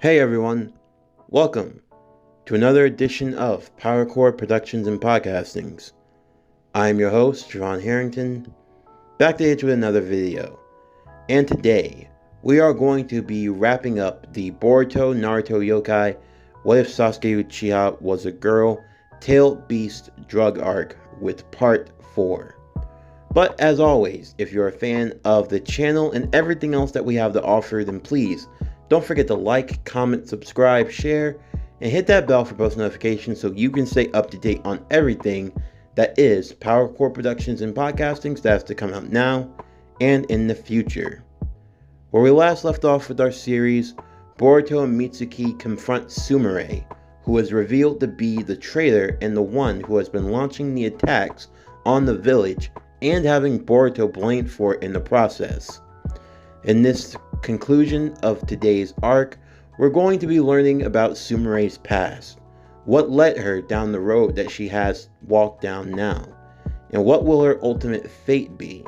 Hey everyone, welcome to another edition of PowerCore Productions and Podcastings. I'm your host, Javon Harrington, back to with another video. And today, we are going to be wrapping up the Boruto Naruto Yokai What If Saskue Uchiha Was a Girl Tail Beast Drug Arc with Part 4. But as always, if you're a fan of the channel and everything else that we have to offer, then please don't forget to like, comment, subscribe, share, and hit that bell for post notifications so you can stay up to date on everything that is PowerCore Productions and Podcastings that's to come out now and in the future. Where we last left off with our series, Boruto and Mitsuki confront Sumire, who is revealed to be the traitor and the one who has been launching the attacks on the village and having Boruto blamed for it in the process. In this conclusion of today's arc, we're going to be learning about Sumire's past, what led her down the road that she has walked down now, and what will her ultimate fate be.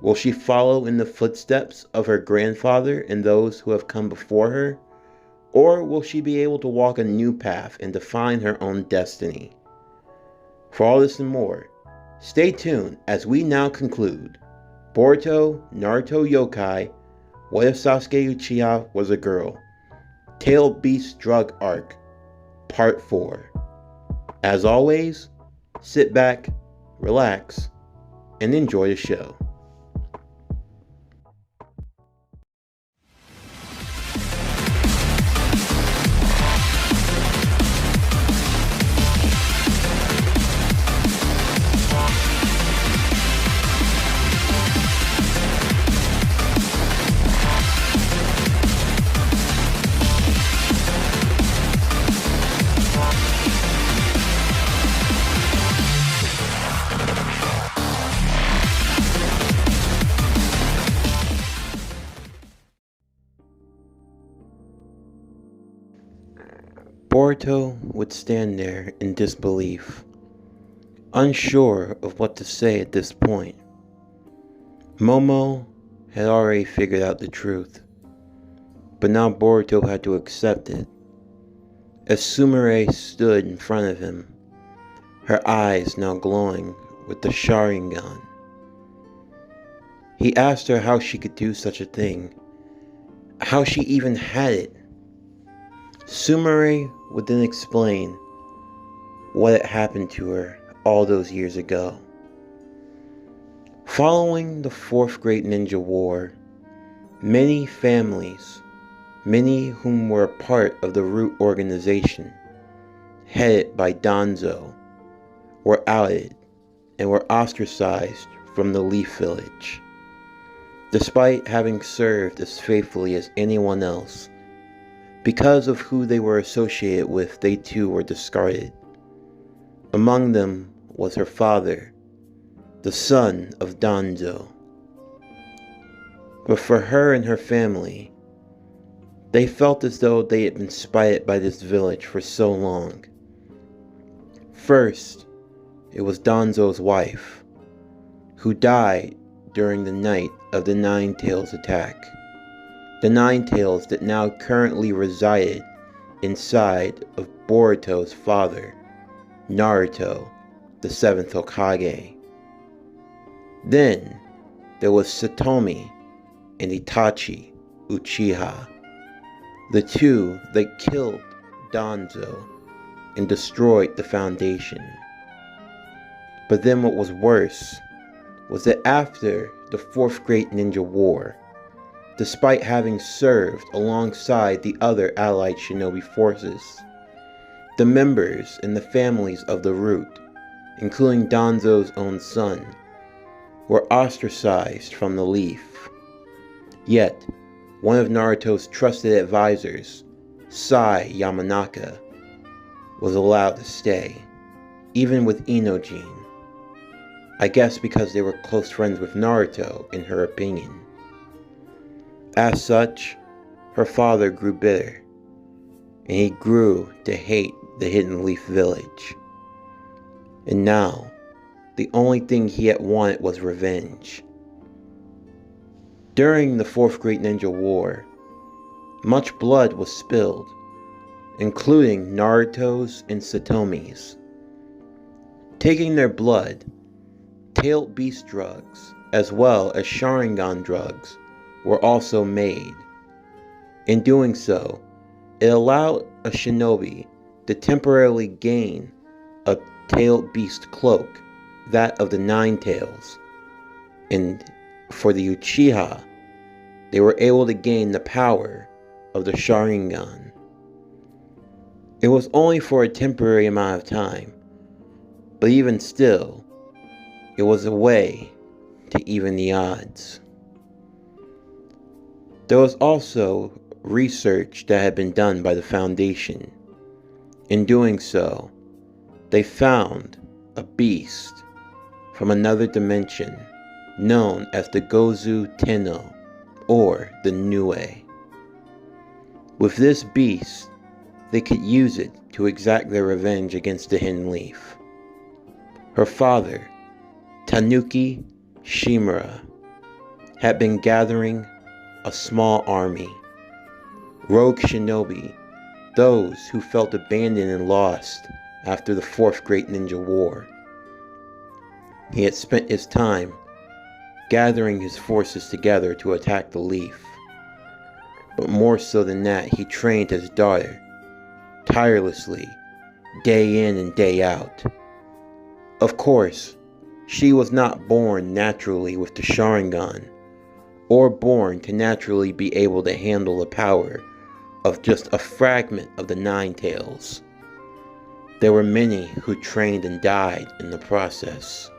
Will she follow in the footsteps of her grandfather and those who have come before her, or will she be able to walk a new path and define her own destiny? For all this and more, stay tuned as we now conclude Boruto Naruto Yokai What If Saskue Uchiha Was a Girl? Tail Beast Drug Arc, Part 4. As always, sit back, relax, and enjoy the show. Boruto would stand there in disbelief, unsure of what to say at this point. Momo had already figured out the truth, but now Boruto had to accept it. As Sumire stood in front of him, her eyes now glowing with the Sharingan, he asked her how she could do such a thing, how she even had it. Sumire would then explain what had happened to her all those years ago. Following the Fourth Great Ninja War, many families, many whom were a part of the Root organization, headed by Danzo, were outed and were ostracized from the Leaf Village. Despite having served as faithfully as anyone else, because of who they were associated with, they too were discarded. Among them was her father, the son of Danzo. But for her and her family, they felt as though they had been spited by this village for so long. First, it was Danzo's wife, who died during the night of the Nine Tails attack. The Nine Tails that now currently resided inside of Boruto's father, Naruto, the 7th Hokage. Then there was Satomi and Itachi Uchiha, the two that killed Danzo and destroyed the Foundation. But then what was worse was that after the Fourth Great Ninja War, despite having served alongside the other allied shinobi forces, the members and the families of the Root, including Danzo's own son, were ostracized from the Leaf. Yet, one of Naruto's trusted advisors, Sai Yamanaka, was allowed to stay, even with Inojin. I guess because they were close friends with Naruto, in her opinion. As such, her father grew bitter, and he grew to hate the Hidden Leaf Village. And now, the only thing he had wanted was revenge. During the Fourth Great Ninja War, Much blood was spilled, including Naruto's and Satomi's. Taking their blood, tailed beast drugs, as well as Sharingan drugs, were also made. In doing so, it allowed a shinobi to temporarily gain a tailed beast cloak, that of the Nine Tails, and for the Uchiha, they were able to gain the power of the Sharingan. It was only for a temporary amount of time, but even still, it was a way to even the odds. There was also research that had been done by the Foundation. In doing so, they found a beast from another dimension known as the Gozu Tenno, or the Nue. With this beast, they could use it to exact their revenge against the Hidden Leaf. Her father, Tanuki Shimura, had been gathering a small army. Rogue shinobi, those who felt abandoned and lost after the Fourth Great Ninja War. He had spent his time gathering his forces together to attack the Leaf. But more so than that, he trained his daughter tirelessly, day in and day out. Of course, she was not born naturally with the Sharingan, or born to naturally be able to handle the power of just a fragment of the Nine Tails. There were many who trained and died in the process.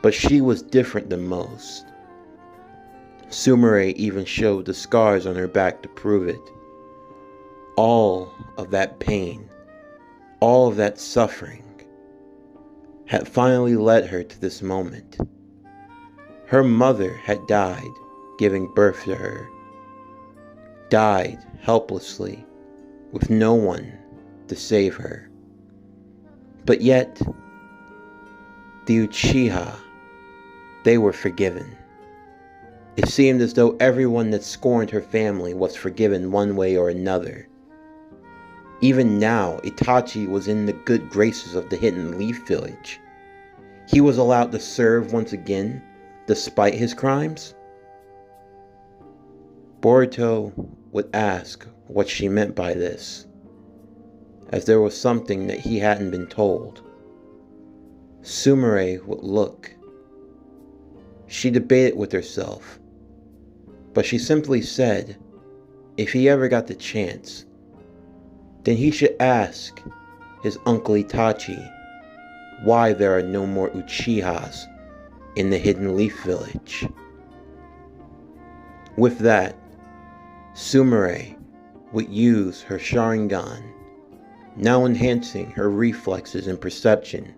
But she was different than most. Sumire even showed the scars on her back to prove it. All of that pain, all of that suffering, had finally led her to this moment. Her mother had died giving birth to her, died helplessly with no one to save her. But yet, the Uchiha, they were forgiven. It seemed as though everyone that scorned her family was forgiven one way or another. Even now, Itachi was in the good graces of the Hidden Leaf Village. He was allowed to serve once again, despite his crimes. Boruto would ask what she meant by this, as there was something that he hadn't been told. Sumire would look. She debated with herself, but she simply said, if he ever got the chance, then he should ask his uncle Itachi why there are no more Uchihas in the Hidden Leaf Village. With that, Sumire would use her Sharingan, now enhancing her reflexes and perception.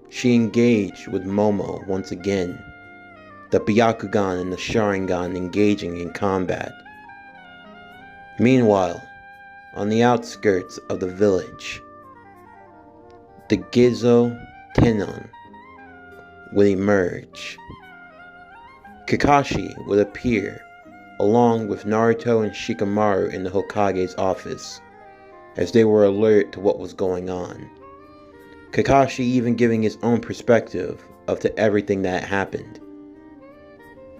She engaged with Momo once again, the Byakugan and the Sharingan engaging in combat. Meanwhile, on the outskirts of the village, the Gozu Tenno would emerge. Kakashi would appear along with Naruto and Shikamaru in the Hokage's office, as they were alerted to what was going on. Kakashi even giving his own perspective to everything that happened,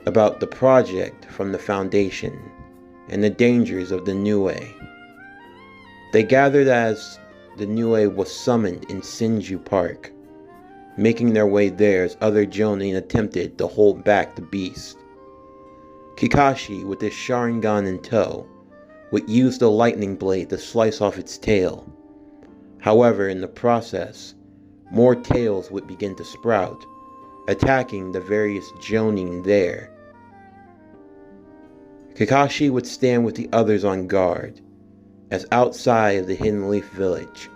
about the project from the Foundation and the dangers of the Nue. They gathered as the Nue was summoned in Senju Park, making their way there as other Jonin attempted to hold back the beast. Kakashi, with his Sharingan in tow, would use the lightning blade to slice off its tail. However, in the process, more tails would begin to sprout, attacking the various Jonin there. Kakashi would stand with the others on guard, as outside of the Hidden Leaf Village,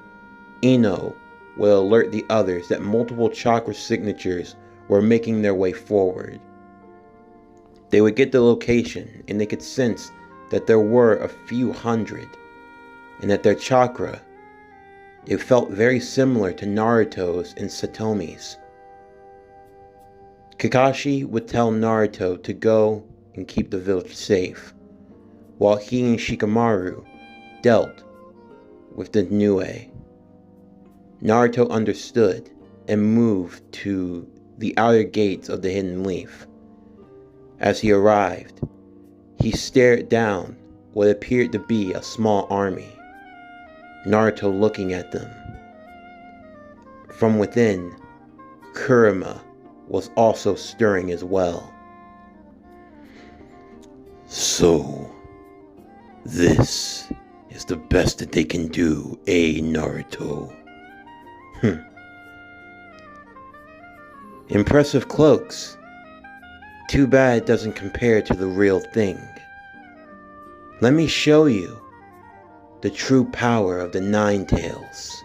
Ino will alert the others that multiple chakra signatures were making their way forward. They would get the location, and they could sense that there were a few hundred, and that their chakra, it felt very similar to Naruto's and Satomi's. Kakashi would tell Naruto to go and keep the village safe, while he and Shikamaru dealt with the Nue. Naruto understood and moved to the outer gates of the Hidden Leaf. As he arrived, he stared down what appeared to be a small army, Naruto looking at them. From within, Kurama was also stirring as well. So, this is the best that they can do, Naruto? Impressive cloaks. Too bad it doesn't compare to the real thing. Let me show you the true power of the Nine Tails.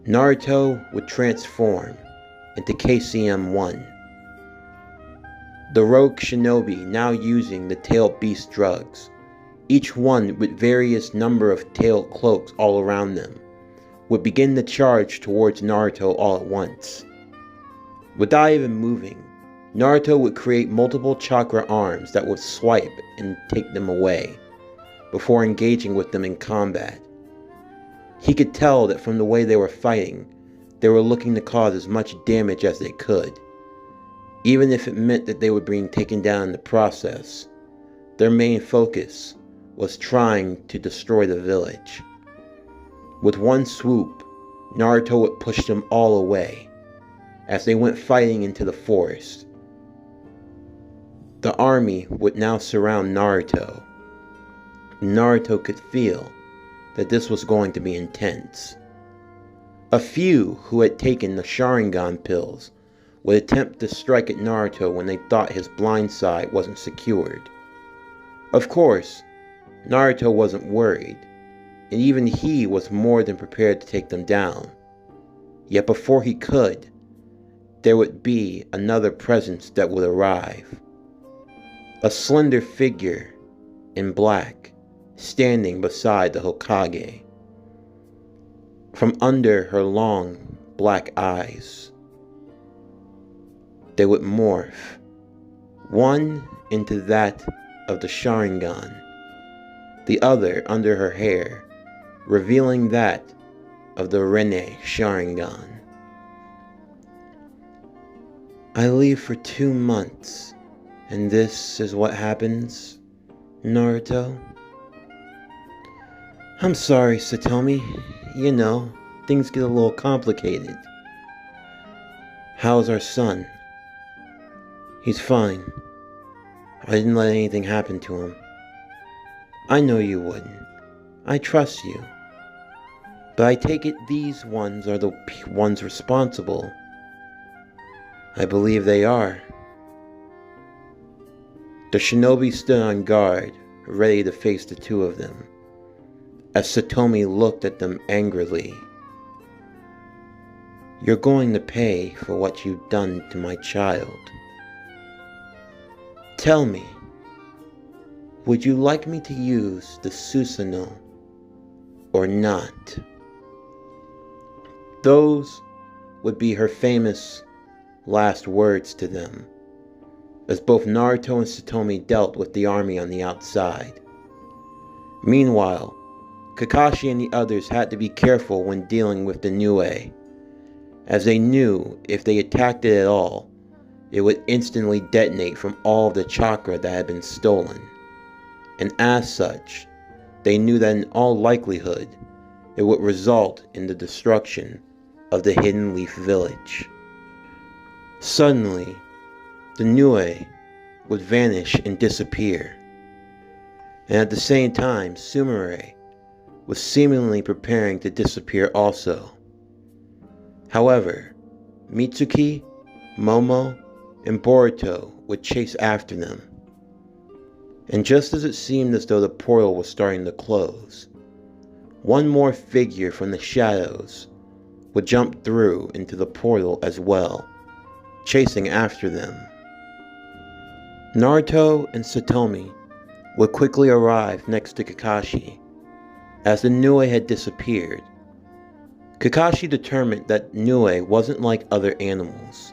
Naruto would transform into KCM-1, the rogue shinobi now using the tail beast drugs, each one with various number of tail cloaks all around them, would begin to charge towards Naruto all at once. Without even moving, Naruto would create multiple chakra arms that would swipe and take them away, before engaging with them in combat. He could tell that from the way they were fighting, they were looking to cause as much damage as they could, even if it meant that they were being taken down in the process. Their main focus was trying to destroy the village. With one swoop, Naruto would push them all away, as they went fighting into the forest. The army would now surround Naruto. Naruto could feel that this was going to be intense. A few who had taken the Sharingan pills would attempt to strike at Naruto when they thought his blind side wasn't secured. Of course, Naruto wasn't worried, and even he was more than prepared to take them down. Yet before he could, there would be another presence that would arrive. A slender figure in black, standing beside the Hokage. From under her long black eyes, they would morph, one into that of the Sharingan, the other under her hair, revealing that of the Rinne Sharingan. I leave for 2 months, and this is what happens, Naruto? I'm sorry, Satomi. You know, things get a little complicated. How's our son? He's fine. I didn't let anything happen to him. I know you wouldn't. I trust you. But I take it these ones are the ones responsible. I believe they are. The shinobi stood on guard, ready to face the two of them, as Satomi looked at them angrily. You're going to pay for what you've done to my child. Tell me, would you like me to use the Susanoo or not? Those would be her famous last words to them, as both Naruto and Satomi dealt with the army on the outside. Meanwhile, Kakashi and the others had to be careful when dealing with the Nue, as they knew if they attacked it at all, it would instantly detonate from all of the chakra that had been stolen, and as such, they knew that in all likelihood, it would result in the destruction of the Hidden Leaf Village. Suddenly, the Nue would vanish and disappear, and at the same time, Sumire was seemingly preparing to disappear also. However, Mitsuki, Momo, and Boruto would chase after them. And just as it seemed as though the portal was starting to close, one more figure from the shadows would jump through into the portal as well, chasing after them. Naruto and Satomi would quickly arrive next to Kakashi, as the Nue had disappeared. Kakashi determined that Nue wasn't like other animals.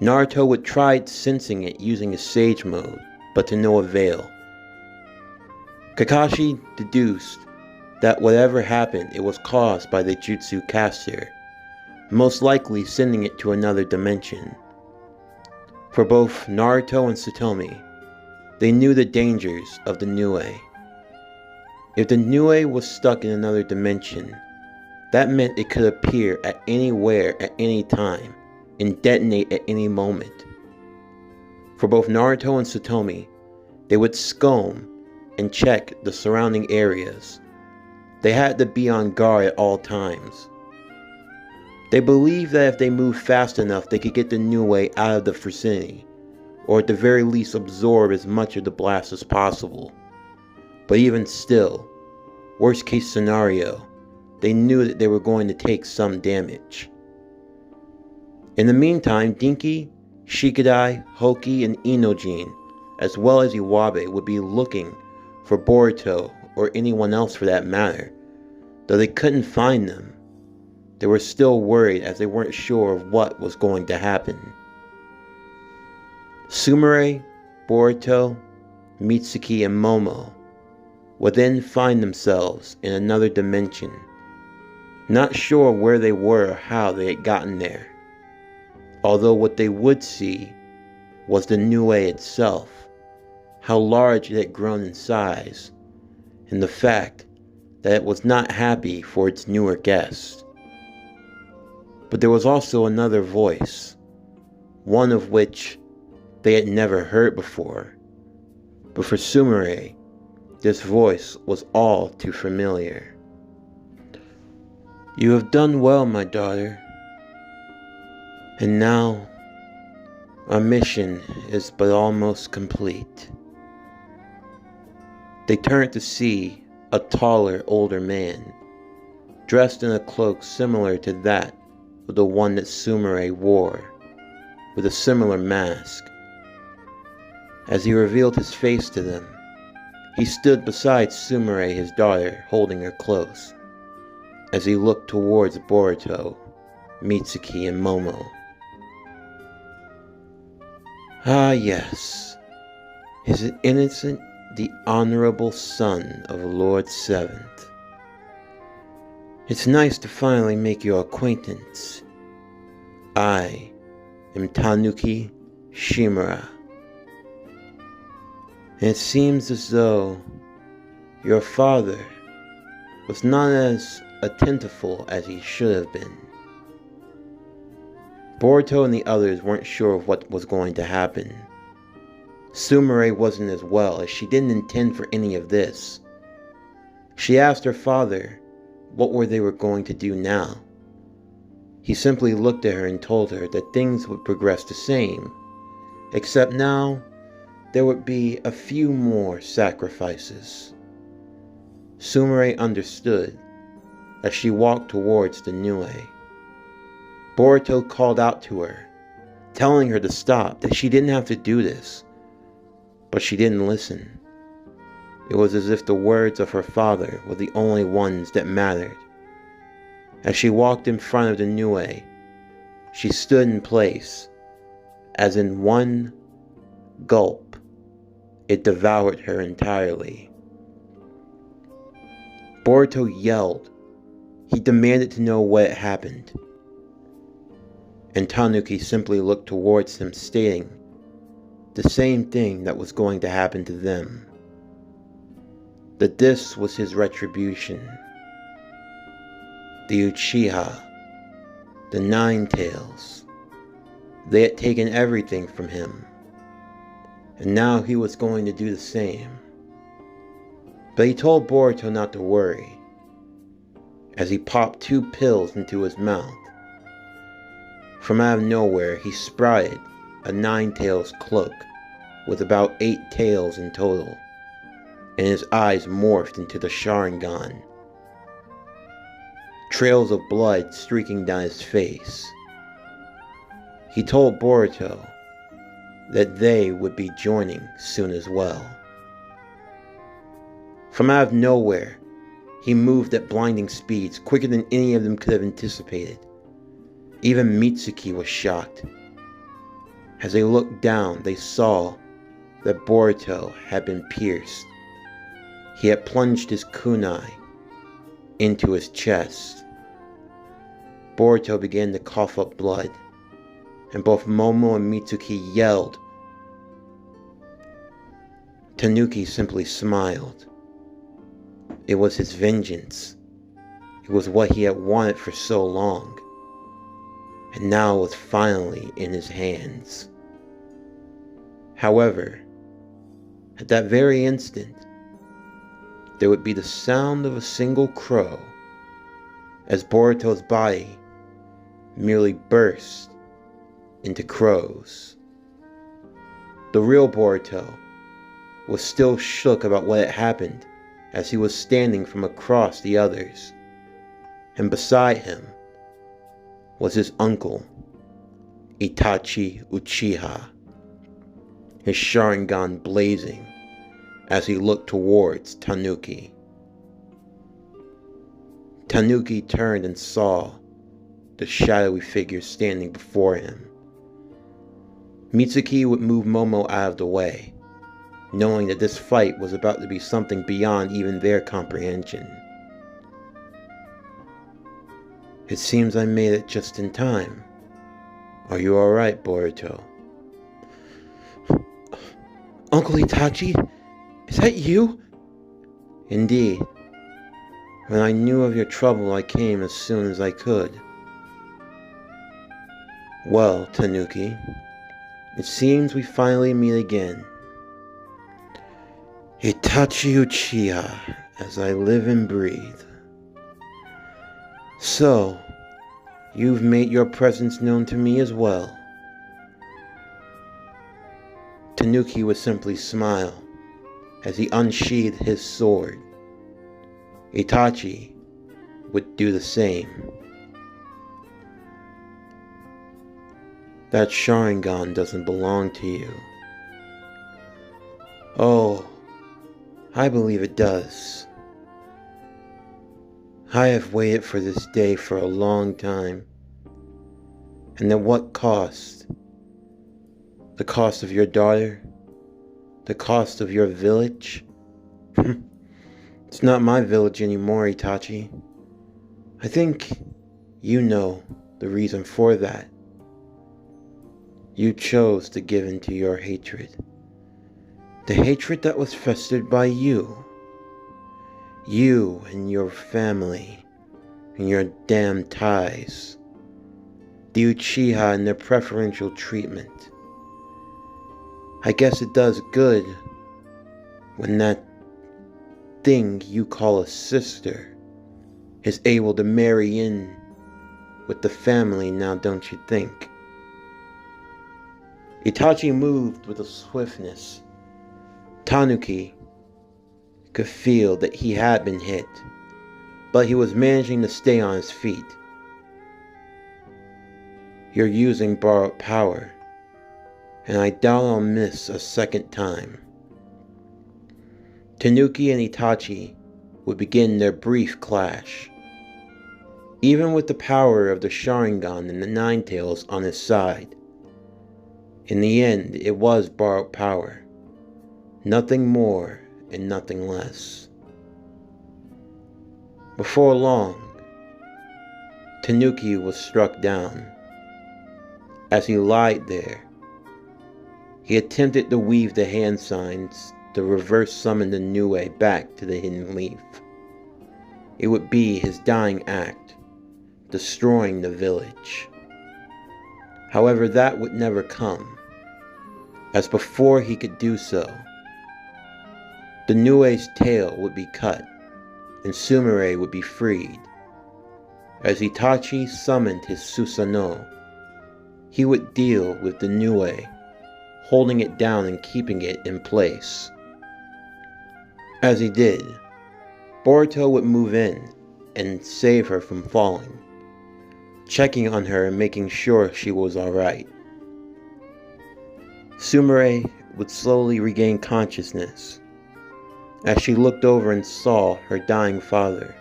Naruto would try sensing it using his Sage mode, but to no avail. Kakashi deduced that whatever happened, it was caused by the jutsu caster, most likely sending it to another dimension. For both Naruto and Satomi, they knew the dangers of the Nue. If the Nue was stuck in another dimension, that meant it could appear at anywhere at any time and detonate at any moment. For both Naruto and Satomi, they would scomb and check the surrounding areas. They had to be on guard at all times. They believed that if they moved fast enough, they could get the Nue out of the vicinity, or at the very least absorb as much of the blast as possible. But even still, worst case scenario, they knew that they were going to take some damage. In the meantime, Dinky, Shikadai, Hoki, and Inojin, as well as Iwabe, would be looking for Boruto, or anyone else for that matter. Though they couldn't find them, they were still worried as they weren't sure of what was going to happen. Sumire, Boruto, Mitsuki, and Momo would then find themselves in another dimension, not sure where they were or how they had gotten there. Although what they would see was the Nue itself, how large it had grown in size, and the fact that it was not happy for its newer guest. But there was also another voice, one of which they had never heard before. But for Sumire, this voice was all too familiar. "You have done well, my daughter. And now, our mission is but almost complete." They turned to see a taller, older man, dressed in a cloak similar to that of the one that Sumire wore, with a similar mask. As he revealed his face to them, he stood beside Sumire, his daughter, holding her close, as he looked towards Boruto, Mitsuki, and Momo. Ah yes, his innocent, the honorable son of Lord Seventh. It's nice to finally make your acquaintance. I am Tanuki Shimura. And it seems as though your father was not as attentive as he should have been. Boruto and the others weren't sure of what was going to happen. Sumire wasn't as well, as she didn't intend for any of this. She asked her father what they were going to do now. He simply looked at her and told her that things would progress the same, except now there would be a few more sacrifices. Sumire understood as she walked towards the Nue. Boruto called out to her, telling her to stop, that she didn't have to do this. But she didn't listen. It was as if the words of her father were the only ones that mattered. As she walked in front of the Nue, she stood in place, as in one gulp, it devoured her entirely. Boruto yelled. He demanded to know what had happened. And Tanuki simply looked towards him, stating the same thing that was going to happen to them. That this was his retribution. The Uchiha, the Nine Tails, they had taken everything from him, and now he was going to do the same. But he told Boruto not to worry, as he popped 2 pills into his mouth. From out of nowhere, he sprouted a 9-tails cloak with about 8 tails in total, and his eyes morphed into the Sharingan. Trails of blood streaking down his face. He told Boruto that they would be joining soon as well. From out of nowhere, he moved at blinding speeds, quicker than any of them could have anticipated. Even Mitsuki was shocked. As they looked down, they saw that Boruto had been pierced. he had plunged his kunai into his chest. Boruto began to cough up blood, and both Momo and Mitsuki yelled. Tanuki simply smiled. It was his vengeance. It was what he had wanted for so long, and now it was finally in his hands. However, at that very instant, there would be the sound of a single crow as Boruto's body merely burst into crows. The real Boruto was still shook about what had happened as he was standing from across the others, and beside him was his uncle, Itachi Uchiha, his Sharingan blazing as he looked towards Tanuki. Tanuki turned and saw the shadowy figure standing before him. Mitsuki would move Momo out of the way, knowing that this fight was about to be something beyond even their comprehension. It seems I made it just in time. Are you alright, Boruto? Uncle Itachi? Is that you? Indeed. When I knew of your trouble, I came as soon as I could. Well, Tanuki, it seems we finally meet again. Itachi Uchiha, as I live and breathe. So, you've made your presence known to me as well. Tanuki would simply smile as he unsheathed his sword. Itachi would do the same. That Sharingan doesn't belong to you. Oh, I believe it does. I have waited for this day for a long time. And at what cost? The cost of your daughter? The cost of your village? It's not my village anymore, Itachi. I think you know the reason for that. You chose to give in to your hatred. The hatred that was festered by you. You and your family and your damn ties. The Uchiha and their preferential treatment. I guess it does good when that thing you call a sister is able to marry in with the family now, don't you think? Itachi moved with a swiftness. Tanuki could feel that he had been hit, but he was managing to stay on his feet. You're using borrowed power, and I doubt I'll miss a second time. Tanuki and Itachi would begin their brief clash. Even with the power of the Sharingan and the Nine Tails on his side, in the end it was borrowed power. Nothing more and nothing less. Before long, Tanuki was struck down. As he lied there, he attempted to weave the hand signs to reverse summon the Nue back to the hidden leaf. It would be his dying act, destroying the village. However, that would never come, as before he could do so, the Nue's tail would be cut, and Sumire would be freed. As Itachi summoned his Susanoo, he would deal with the Nue, holding it down and keeping it in place. As he did, Boruto would move in and save her from falling, checking on her and making sure she was alright. Sumire would slowly regain consciousness as she looked over and saw her dying father.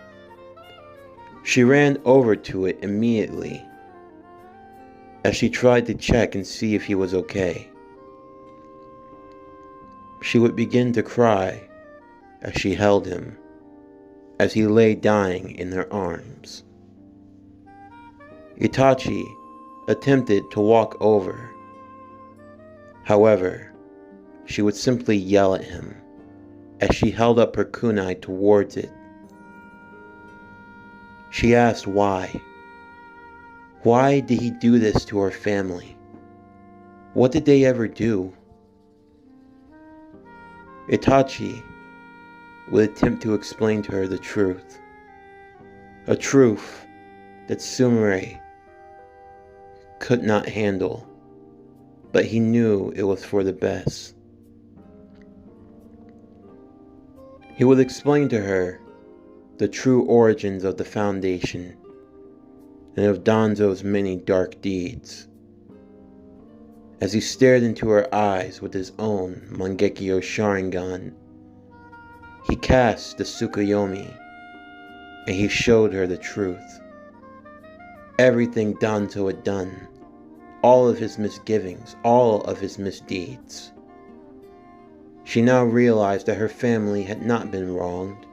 She ran over to it immediately as she tried to check and see if he was okay. She would begin to cry as she held him, as he lay dying in her arms. Itachi attempted to walk over. However, she would simply yell at him as she held up her kunai towards it. She asked why. Why did he do this to her family? What did they ever do? Itachi would attempt to explain to her the truth. A truth that Sumire could not handle, but he knew it was for the best. He would explain to her the true origins of the Foundation and of Danzo's many dark deeds. As he stared into her eyes with his own Mangekyo Sharingan, he cast the Tsukuyomi, and he showed her the truth. Everything Danzo had done, all of his misgivings, all of his misdeeds. She now realized that her family had not been wronged,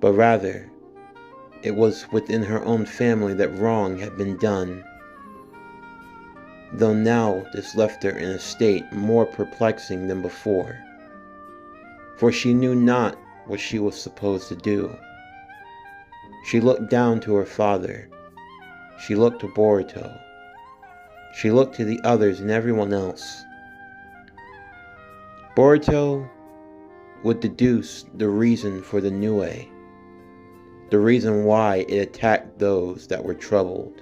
but rather, it was within her own family that wrong had been done. Though now this left her in a state more perplexing than before, for she knew not what she was supposed to do. She looked down to her father. She looked to Boruto. She looked to the others and everyone else. Boruto would deduce the reason for the Nue, the reason why it attacked those that were troubled,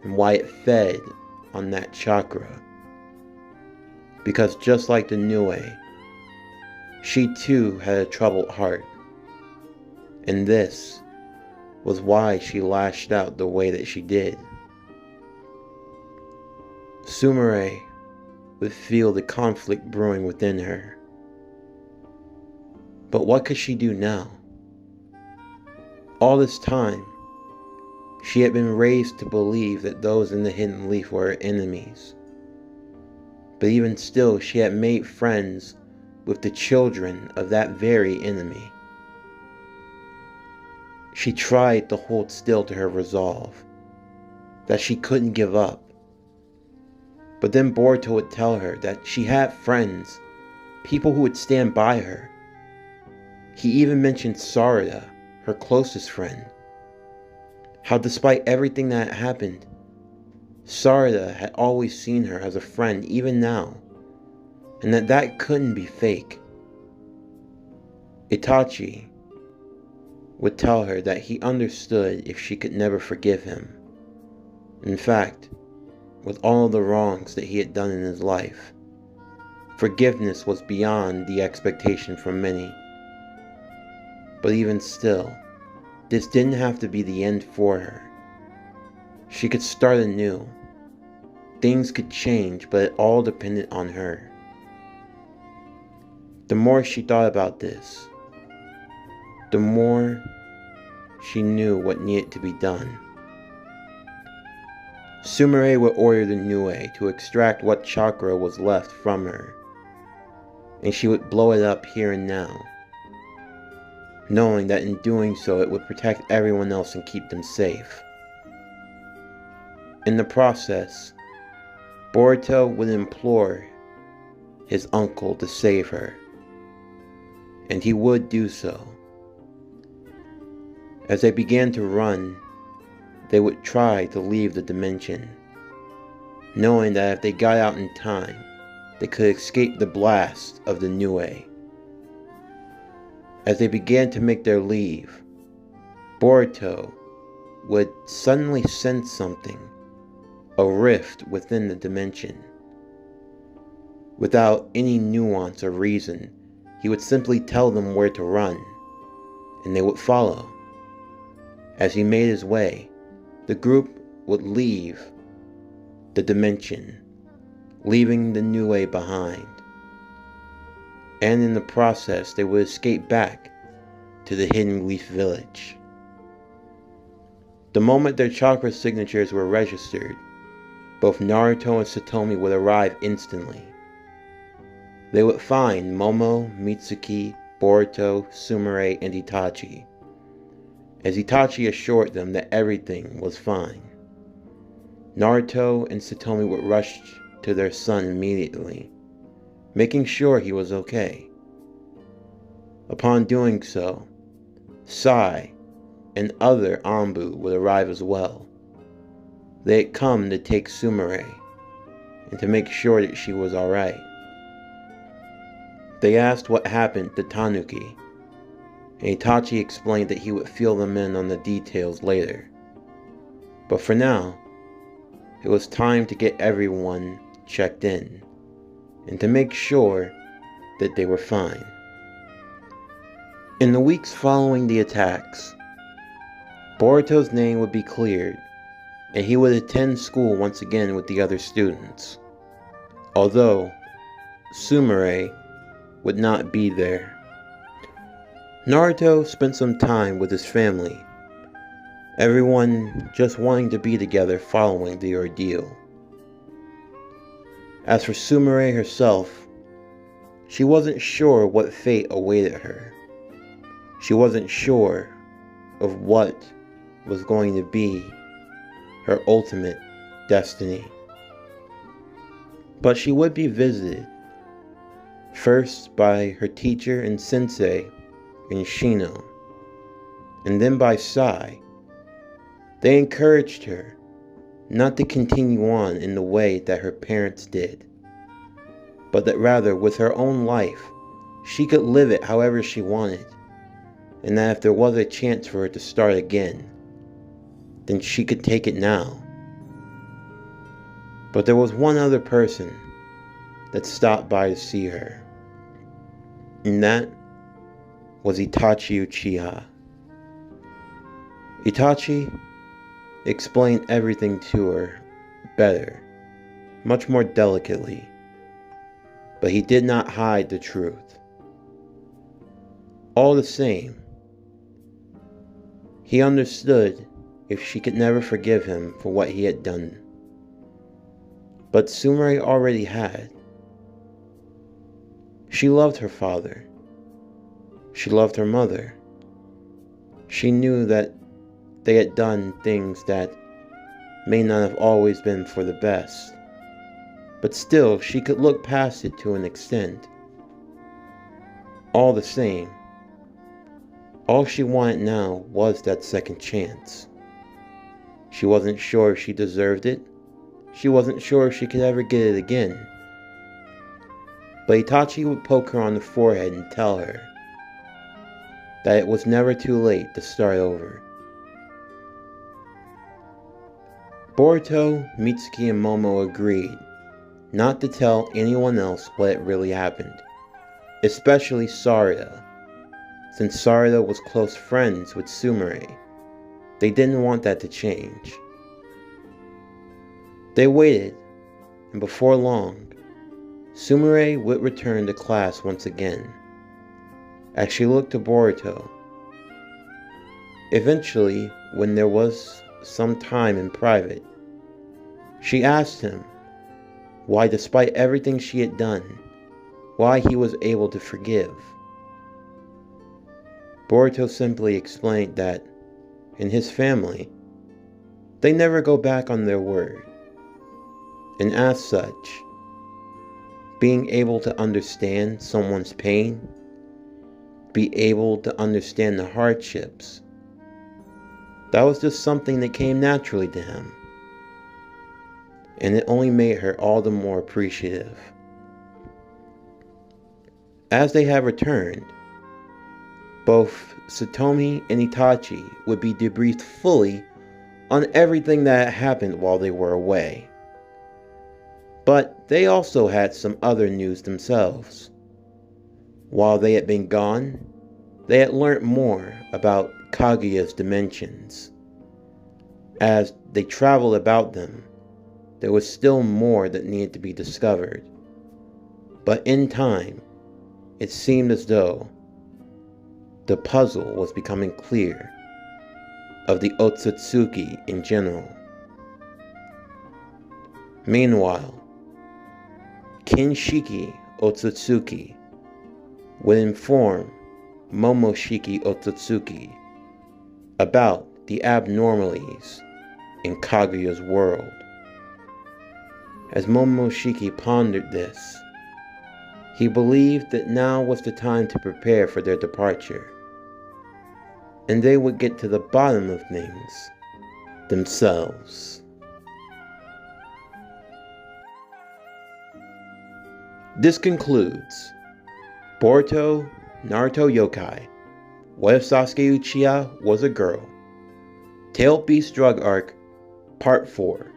and why it fed on that chakra. Because just like the Nue, she too had a troubled heart, and this was why she lashed out the way that she did. Sumire would feel the conflict brewing within her. But what could she do now? All this time, she had been raised to believe that those in the Hidden Leaf were her enemies. But even still, she had made friends with the children of that very enemy. She tried to hold still to her resolve, that she couldn't give up. But then Boruto would tell her that she had friends, people who would stand by her. He even mentioned Sarada, her closest friend. How despite everything that had happened, Sarada had always seen her as a friend even now, and that couldn't be fake. Itachi would tell her that he understood if she could never forgive him. In fact, with all the wrongs that he had done in his life, forgiveness was beyond the expectation from many. But even still, this didn't have to be the end for her. She could start anew. Things could change, but it all depended on her. The more she thought about this, the more she knew what needed to be done. Sumire would order the Nue to extract what chakra was left from her, and she would blow it up here and now, knowing that in doing so it would protect everyone else and keep them safe. In the process, Boruto would implore his uncle to save her, and he would do so. As they began to run, they would try to leave the dimension, knowing that if they got out in time, they could escape the blast of the Nue. As they began to make their leave, Boruto would suddenly sense something, a rift within the dimension. Without any nuance or reason, he would simply tell them where to run, and they would follow. As he made his way, the group would leave the dimension, leaving the Nue behind. And in the process, they would escape back to the Hidden Leaf Village. The moment their chakra signatures were registered, both Naruto and Satomi would arrive instantly. They would find Momo, Mitsuki, Boruto, Sumire, and Itachi, as Itachi assured them that everything was fine. Naruto and Satomi would rush to their son immediately, making sure he was okay. Upon doing so, Sai and other Anbu would arrive as well. They had come to take Sumire and to make sure that she was alright. They asked what happened to Tanuki, and Itachi explained that he would fill them in on the details later. But for now, it was time to get everyone checked in, and to make sure that they were fine. In the weeks following the attacks, Boruto's name would be cleared, and he would attend school once again with the other students. Although, Sumire would not be there. Naruto spent some time with his family, everyone just wanting to be together following the ordeal. As for Sumire herself, she wasn't sure what fate awaited her. She wasn't sure of what was going to be her ultimate destiny. But she would be visited, first by her teacher and sensei in Shino, and then by Sai. They encouraged her not to continue on in the way that her parents did, but that rather with her own life, she could live it however she wanted, and that if there was a chance for her to start again, then she could take it now. But there was one other person that stopped by to see her, and that was Itachi Uchiha. Itachi explained everything to her better, much more delicately, but he did not hide the truth. All the same, he understood if she could never forgive him for what he had done. But Sumire already had. She loved her father. She loved her mother. She knew that they had done things that may not have always been for the best, but still she could look past it to an extent. All the same, all she wanted now was that second chance. She wasn't sure if she deserved it. She wasn't sure if she could ever get it again. But Itachi would poke her on the forehead and tell her that it was never too late to start over. Boruto, Mitsuki, and Momo agreed not to tell anyone else what had really happened, especially Sarada, since Sarada was close friends with Sumire. They didn't want that to change. They waited, and before long, Sumire would return to class once again, as she looked to Boruto. Eventually, when there was some time in private, she asked him why, despite everything she had done, why he was able to forgive. Boruto simply explained that, in his family, they never go back on their word, and as such, being able to understand someone's pain, be able to understand the hardships, that was just something that came naturally to him, and it only made her all the more appreciative. As they had returned, both Satomi and Itachi would be debriefed fully on everything that had happened while they were away. But they also had some other news themselves. While they had been gone, they had learnt more about Kaguya's dimensions. As they traveled about them, there was still more that needed to be discovered. But in time, it seemed as though the puzzle was becoming clear of the Otsutsuki in general. Meanwhile, Kinshiki Otsutsuki would inform Momoshiki Otsutsuki, about the abnormalities in Kaguya's world. As Momoshiki pondered this, he believed that now was the time to prepare for their departure, and they would get to the bottom of things themselves. This concludes Boruto Naruto Yokai, What If Saskue Uchiha Was a Girl? Tailed Beast Drug Arc, Part 4.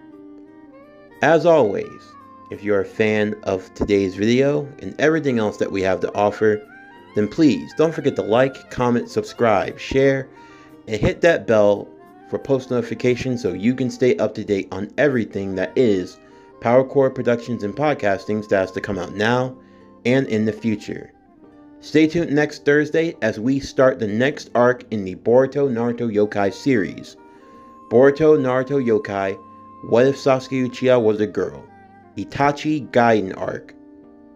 As always, if you're a fan of today's video and everything else that we have to offer, then please don't forget to like, comment, subscribe, share, and hit that bell for post notifications so you can stay up to date on everything that is PowerCore Productions and Podcasting that has to come out now and in the future. Stay tuned next Thursday as we start the next arc in the Boruto Naruto Yokai series. Boruto Naruto Yokai, What If Saskue Uchiha Was a Girl? Itachi Gaiden Arc,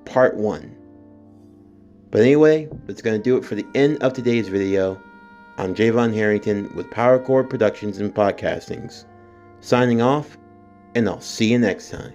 Part 1. But anyway, that's going to do it for the end of today's video. I'm Javon Harrington with PowerCore Productions and Podcastings, signing off, and I'll see you next time.